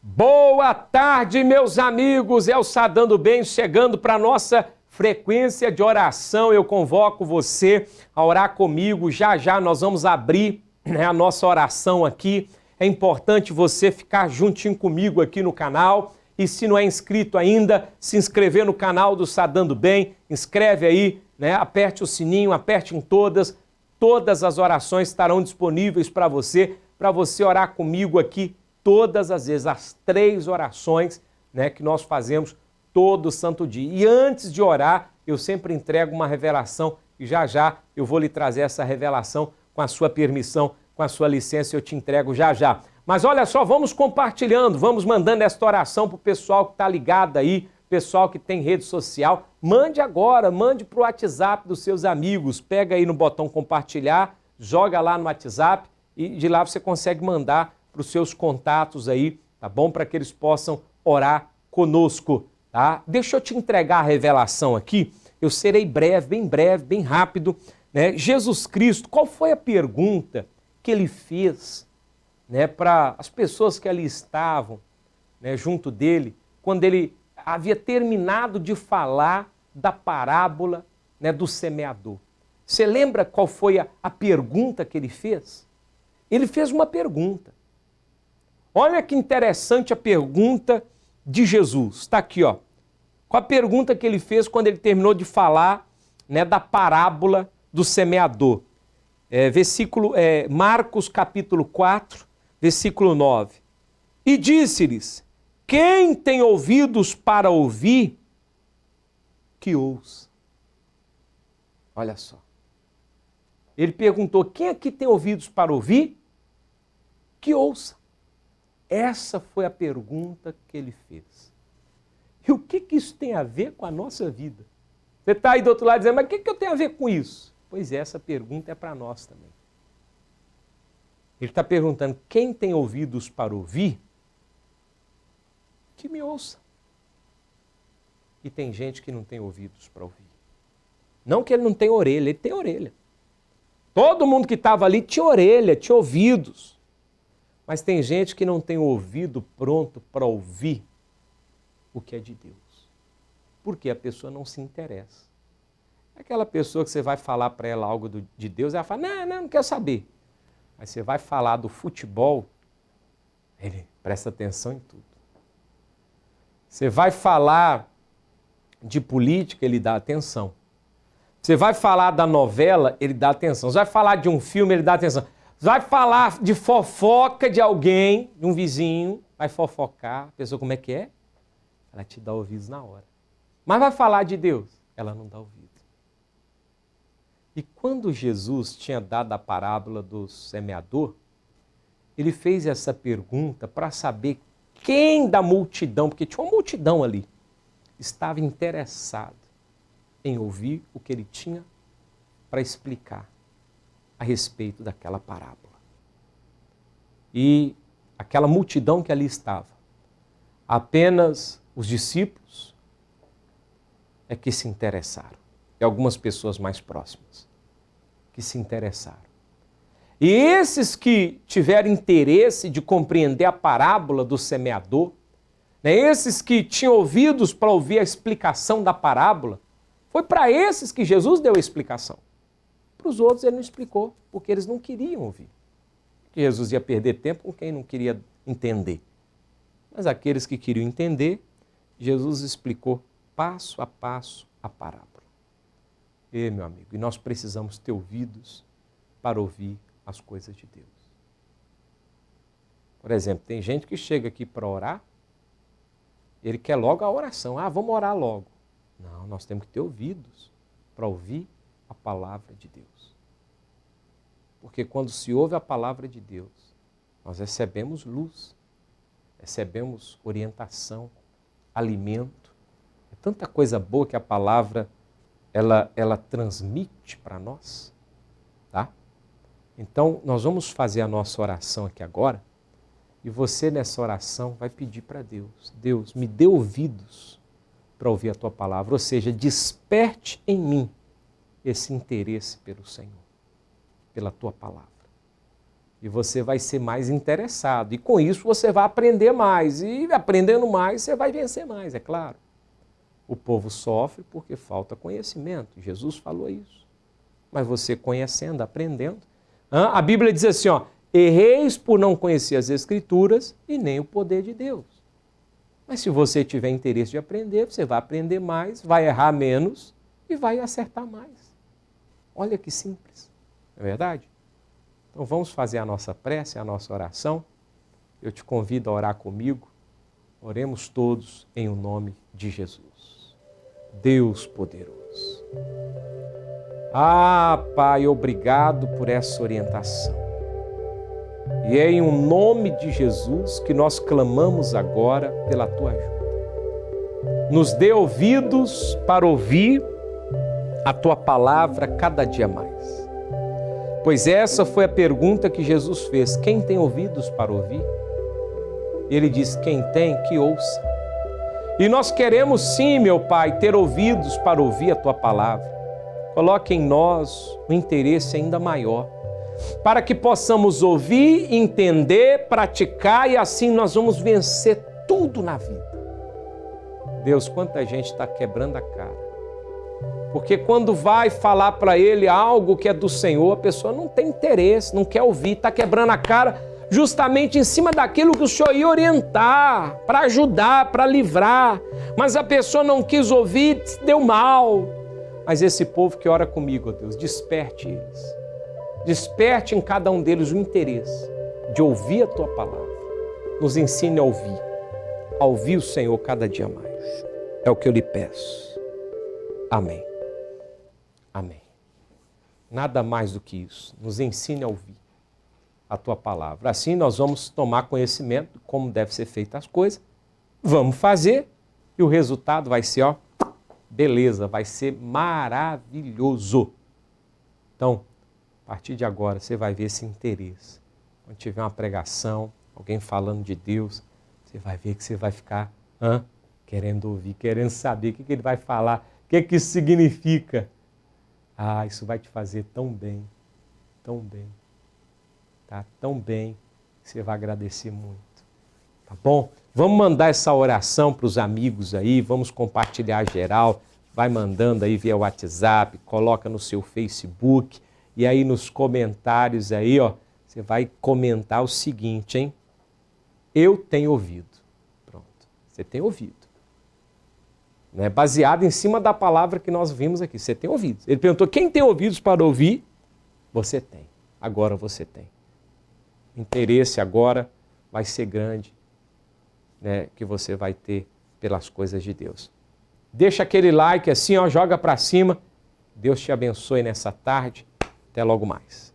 Boa tarde, meus amigos. É o Sadando Bem chegando para a nossa frequência de oração. Eu convoco você a orar comigo. Já já nós vamos abrir a nossa oração aqui. É importante você ficar juntinho comigo aqui no canal. E se não é inscrito ainda, se inscrever no canal do Sadando Bem. Inscreve aí, aperte o sininho, aperte em todas. Todas as orações estarão disponíveis para você orar comigo aqui todas as vezes, as 3 orações que nós fazemos todo santo dia. E antes de orar, eu sempre entrego uma revelação e já já eu vou lhe trazer essa revelação com a sua permissão, com a sua licença, eu te entrego já já. Mas olha só, vamos compartilhando, vamos mandando esta oração para o pessoal que está ligado aí, pessoal que tem rede social. Mande agora, mande para o WhatsApp dos seus amigos, pega aí no botão compartilhar, joga lá no WhatsApp e de lá você consegue mandar para os seus contatos aí, tá bom? Para que eles possam orar conosco, tá? Deixa eu te entregar a revelação aqui, eu serei breve, bem rápido, Jesus Cristo, qual foi a pergunta que ele fez, para as pessoas que ali estavam, junto dele, quando ele havia terminado de falar da parábola, do semeador? Você lembra qual foi a pergunta que ele fez? Ele fez uma pergunta. Olha que interessante a pergunta de Jesus. Está aqui, ó. Qual a pergunta que ele fez quando ele terminou de falar da parábola do semeador? Marcos capítulo 4, versículo 9. E disse-lhes, quem tem ouvidos para ouvir, que ouça. Olha só. Ele perguntou, quem aqui tem ouvidos para ouvir? Que ouça. Essa foi a pergunta que ele fez. E o que isso tem a ver com a nossa vida? Você está aí do outro lado dizendo, mas o que eu tenho a ver com isso? Pois é, essa pergunta é para nós também. Ele está perguntando, quem tem ouvidos para ouvir, que me ouça. E tem gente que não tem ouvidos para ouvir. Não que ele não tenha orelha, ele tem orelha. Todo mundo que estava ali tinha orelha, tinha ouvidos. Mas tem gente que não tem ouvido pronto para ouvir o que é de Deus. Porque a pessoa não se interessa. Aquela pessoa que você vai falar para ela algo de Deus, ela fala, não quero saber. Mas você vai falar do futebol, ele presta atenção em tudo. Você vai falar de política, ele dá atenção. Você vai falar da novela, ele dá atenção. Você vai falar de um filme, ele dá atenção. Vai falar de fofoca de alguém, de um vizinho, vai fofocar, a pessoa como é que é? Ela te dá ouvidos na hora. Mas vai falar de Deus? Ela não dá ouvido. E quando Jesus tinha dado a parábola do semeador, ele fez essa pergunta para saber quem da multidão, porque tinha uma multidão ali, estava interessado em ouvir o que ele tinha para explicar a respeito daquela parábola. E aquela multidão que ali estava, apenas os discípulos é que se interessaram. E algumas pessoas mais próximas que se interessaram. E esses que tiveram interesse de compreender a parábola do semeador, esses que tinham ouvidos para ouvir a explicação da parábola, foi para esses que Jesus deu a explicação. Para os outros ele não explicou, porque eles não queriam ouvir. Que Jesus ia perder tempo com quem não queria entender. Mas aqueles que queriam entender, Jesus explicou passo a passo a parábola. Meu amigo, e nós precisamos ter ouvidos para ouvir as coisas de Deus. Por exemplo, tem gente que chega aqui para orar, ele quer logo a oração. Vamos orar logo. Não, nós temos que ter ouvidos para ouvir a palavra de Deus. Porque quando se ouve a palavra de Deus, nós recebemos luz, recebemos orientação, alimento. É tanta coisa boa que a palavra ela transmite para nós, tá? Então, nós vamos fazer a nossa oração aqui agora, e você nessa oração vai pedir para Deus, Deus, me dê ouvidos para ouvir a tua palavra, ou seja, desperte em mim esse interesse pelo Senhor, pela tua palavra. E você vai ser mais interessado. E com isso você vai aprender mais. E aprendendo mais, você vai vencer mais, é claro. O povo sofre porque falta conhecimento. Jesus falou isso. Mas você conhecendo, aprendendo. A Bíblia diz assim, ó, erreis por não conhecer as Escrituras e nem o poder de Deus. Mas se você tiver interesse de aprender, você vai aprender mais, vai errar menos e vai acertar mais. Olha que simples, não é verdade? Então vamos fazer a nossa prece, a nossa oração. Eu te convido a orar comigo. Oremos todos em o nome de Jesus. Deus poderoso. Ah, Pai, obrigado por essa orientação. E é em o nome de Jesus que nós clamamos agora pela tua ajuda. Nos dê ouvidos para ouvir a tua palavra cada dia mais. Pois essa foi a pergunta que Jesus fez: quem tem ouvidos para ouvir? Ele diz: quem tem, que ouça. E nós queremos sim, meu Pai, ter ouvidos para ouvir a tua palavra. Coloque em nós um interesse ainda maior, para que possamos ouvir, entender, praticar e assim nós vamos vencer tudo na vida. Deus, quanta gente está quebrando a cara. Porque quando vai falar para ele algo que é do Senhor, a pessoa não tem interesse, não quer ouvir, está quebrando a cara justamente em cima daquilo que o Senhor ia orientar, para ajudar, para livrar. Mas a pessoa não quis ouvir, deu mal. Mas esse povo que ora comigo, ó Deus, desperte eles. Desperte em cada um deles o interesse de ouvir a tua palavra. Nos ensine a ouvir o Senhor cada dia mais. É o que eu lhe peço. Amém. Amém. Nada mais do que isso. Nos ensine a ouvir a tua palavra. Assim nós vamos tomar conhecimento de como deve ser feita as coisas. Vamos fazer e o resultado vai ser, ó, beleza, vai ser maravilhoso. Então, a partir de agora, você vai ver esse interesse. Quando tiver uma pregação, alguém falando de Deus, você vai ver que você vai ficar querendo ouvir, querendo saber o que ele vai falar, o que isso significa. Ah, isso vai te fazer tão bem, tá? Tão bem, que você vai agradecer muito. Tá bom? Vamos mandar essa oração para os amigos aí, vamos compartilhar geral, vai mandando aí via WhatsApp, coloca no seu Facebook. E aí nos comentários aí, ó, você vai comentar o seguinte, hein? Eu tenho ouvido. Pronto, você tem ouvido. Né? Baseado em cima da palavra que nós vimos aqui, você tem ouvido. Ele perguntou, quem tem ouvidos para ouvir? Você tem. Agora você tem. O interesse agora vai ser grande, né, que você vai ter pelas coisas de Deus. Deixa aquele like assim, ó, joga para cima. Deus te abençoe nessa tarde. Até logo mais.